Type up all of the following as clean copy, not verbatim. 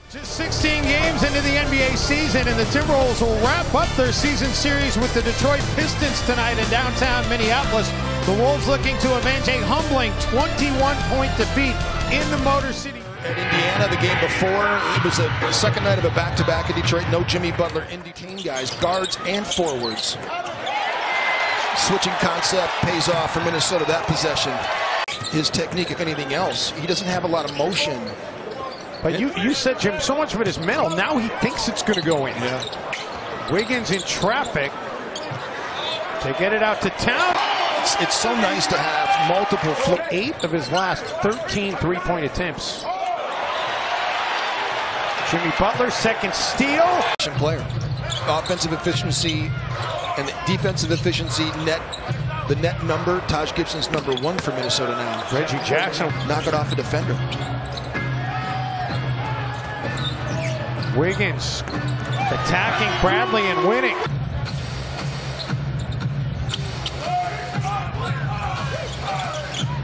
Just 16 games into the NBA season, and the Timberwolves will wrap up their season series with the Detroit Pistons tonight in downtown Minneapolis. The Wolves looking to avenge a humbling 21-point defeat in the Motor City. At Indiana, the game before, it was the second night of a back-to-back in Detroit. No Jimmy Butler. Indy team guys, guards and forwards. Switching concept pays off for Minnesota that possession. His technique, if anything else, he doesn't have a lot of motion. But you said, Jim, so much of it is mental. Now he thinks it's going to go in. Yeah. Wiggins in traffic to get it out to town. It's so nice to have multiple 8 of his last 13 three-point attempts. Jimmy Butler, second steal. Player. Offensive efficiency and defensive efficiency, the net number. Taj Gibson's #1 for Minnesota now. Reggie Jackson. Knock it off a defender. Wiggins attacking Bradley and winning.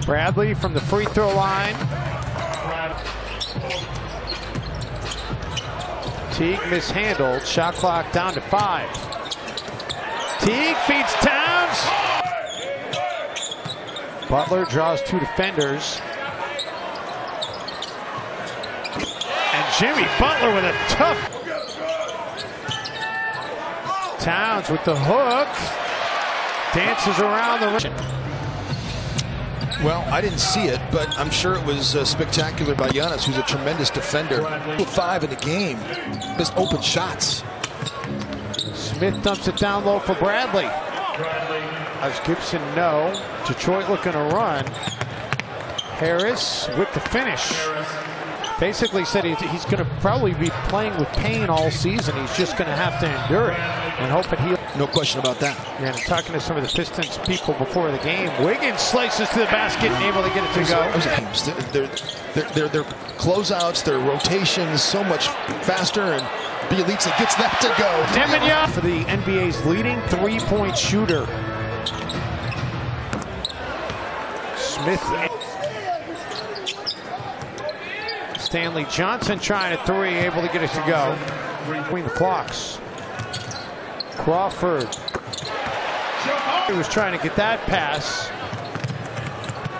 Bradley from the free throw line. Teague mishandled. Shot clock down to 5. Teague feeds Towns. Butler draws 2 defenders. And Jimmy Butler with a tough. Towns with the hook. Dances around the rim. Well, I didn't see it, but I'm sure it was spectacular by Giannis, who's a tremendous defender. 5 in the game. Just open shots. Smith dumps it down low for Bradley. As Gibson, no. Detroit looking to run. Harris with the finish. Basically said he's going to probably be playing with pain all season. He's just going to have to endure it and hope it heals. No question about that. Yeah, and talking to some of the Pistons people before the game, Wiggins slices to the basket and able to get it to go. Their closeouts, their rotations, so much faster, and Bielitsa gets that to go. Demignon for the NBA's leading three-point shooter. Smith. Stanley Johnson trying a 3, able to get it to go. Between the clocks. Crawford. He was trying to get that pass.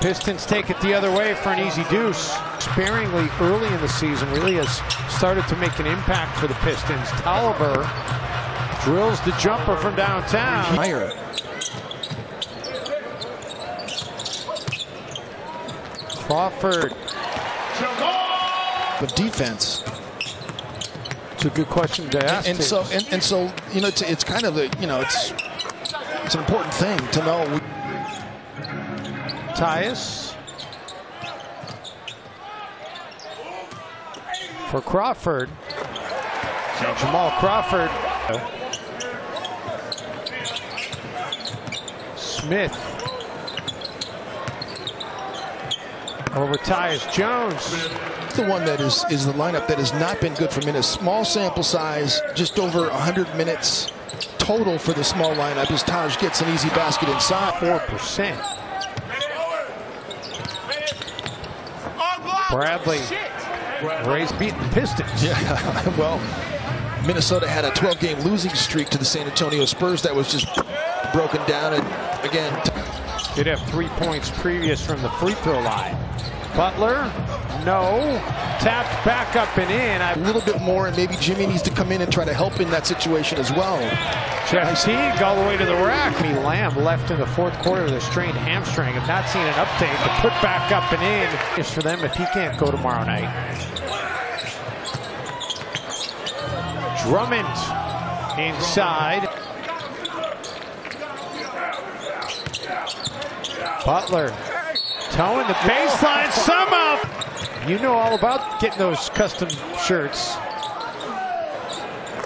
Pistons take it the other way for an easy deuce. Sparingly early in the season, really has started to make an impact for the Pistons. Tolliver drills the jumper from downtown. Higher. Crawford. Of defense. It's a good question to ask. And so you know, it's kind of it's an important thing to know. Tyus for Crawford. Jamal Crawford. Smith over Tyus Jones. The one that is the lineup that has not been good for minutes. Small sample size, just over 100 minutes total for the small lineup as Taj gets an easy basket inside. 4%. Bradley. Ray's beating the Pistons. Yeah, well, Minnesota had a 12-game losing streak to the San Antonio Spurs that was just broken down. And again, did have 3 points previous from the free throw line. Butler, no. Tapped back up and in. A little bit more, and maybe Jimmy needs to come in and try to help in that situation as well. Jeff Teague all the way to the rack. Lamb left in the 4th quarter with a strained hamstring. Have not seen an update. The put back up and in is for them if he can't go tomorrow night. Drummond inside. Butler towing the baseline somehow. You know all about getting those custom shirts.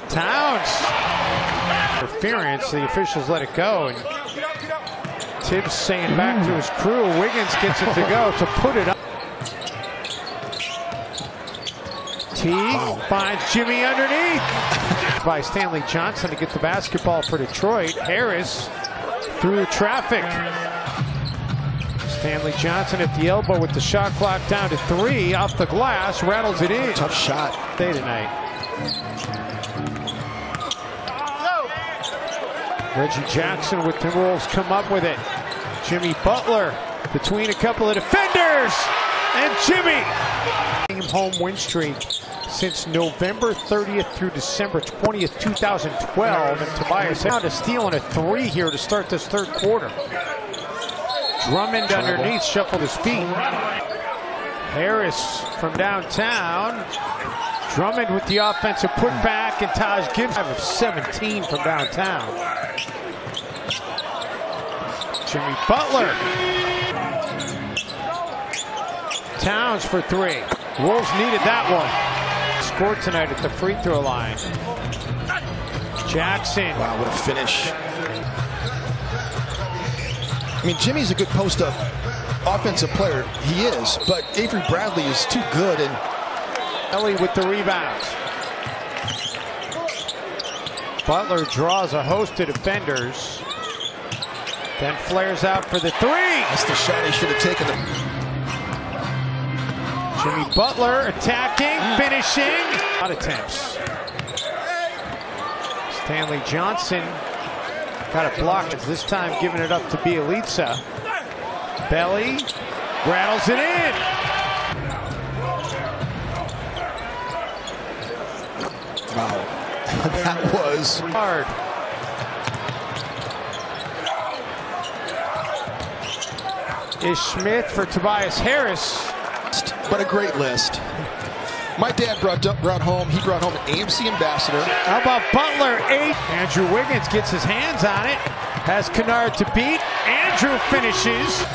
Towns. Interference, the officials let it go. And Tibbs saying back to his crew, Wiggins gets it to go to put it up. Teague finds Jimmy underneath. By Stanley Johnson to get the basketball for Detroit. Harris through traffic. Stanley Johnson at the elbow with the shot clock down to 3. Off the glass, rattles it in. Tough shot. Day tonight. Reggie Jackson with the Wolves come up with it. Jimmy Butler between a couple of defenders. And Jimmy. Home win streak since November 30th through December 20th, 2012. And Tobias found a steal and a 3 here to start this third quarter. Drummond underneath, shuffled his feet. Harris from downtown. Drummond with the offensive putback, and Taj Gibson of 17 from downtown. Jimmy Butler. Towns for 3. Wolves needed that one. Scored tonight at the free throw line. Jackson. Wow, what a finish. I mean, Jimmy's a good post-up offensive player. He is, but Avery Bradley is too good. And Ellie with the rebound. Butler draws a host of defenders. Then flares out for the 3. That's the shot he should have taken. Jimmy Butler attacking, finishing. Not attempts. Stanley Johnson got it blocked. This time giving it up to Bielitsa. Belly rattles it in. Wow, that was hard. Is Smith for Tobias Harris. But a great list. My dad brought home an AMC ambassador. How about Butler? 8. Andrew Wiggins gets his hands on it. Has Kennard to beat. Andrew finishes.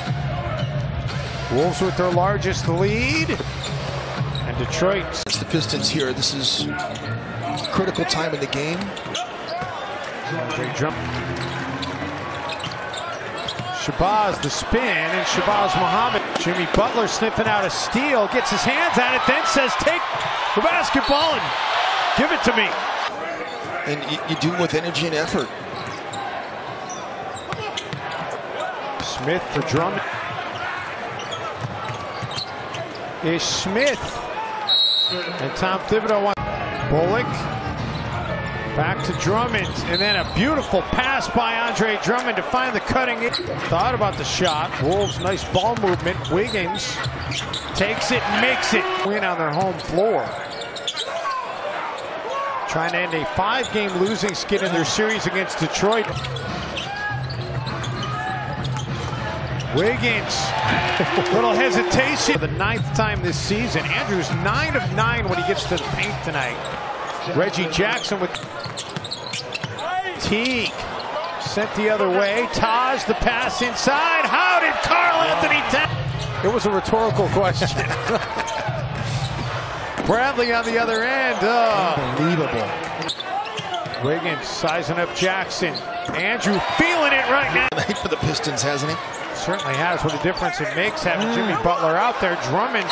Wolves with their largest lead. And Detroit. It's the Pistons here. This is critical time in the game. Great jump. Shabazz the spin, and Shabazz Muhammad. Jimmy Butler sniffing out a steal, gets his hands on it, then says, take the basketball and give it to me. And you do it with energy and effort. Smith for Drummond. Is Smith. And Tom Thibodeau wants Bullock. Back to Drummond, and then a beautiful pass by Andre Drummond to find the cutting. Thought about the shot. Wolves, nice ball movement. Wiggins takes it, makes it. Win on their home floor. Trying to end a 5-game losing skid in their series against Detroit. Wiggins, little hesitation. The 9th time this season. Andrew's 9 of 9 when he gets to the paint tonight. Reggie Jackson with Teague sent the other way. Taj the pass inside. How did Karl Anthony Towns? It was a rhetorical question. Bradley on the other end. Unbelievable. Wiggins sizing up Jackson. Andrew feeling it right now. Night for the Pistons, hasn't he? Certainly has. What a difference it makes having Jimmy Butler out there. Drummond.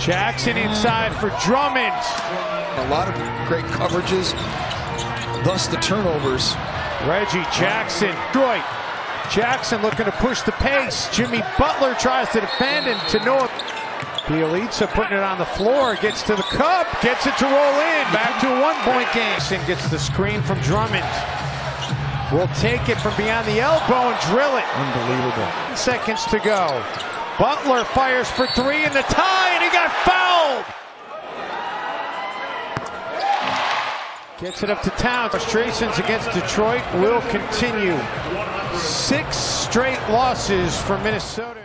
Jackson inside for Drummond. A lot of great coverages, thus the turnovers. Reggie Jackson. Detroit. Jackson looking to push the pace. Jimmy Butler tries to defend, and to Noah. Bielitsa putting it on the floor. Gets to the cup. Gets it to roll in. Back to a 1-point game. And gets the screen from Drummond. Will take it from beyond the elbow and drill it. Unbelievable. 10 seconds to go. Butler fires for 3 in the tie, and he got fouled. Gets it up to Towns. Frustrations against Detroit will continue. 6 straight losses for Minnesota.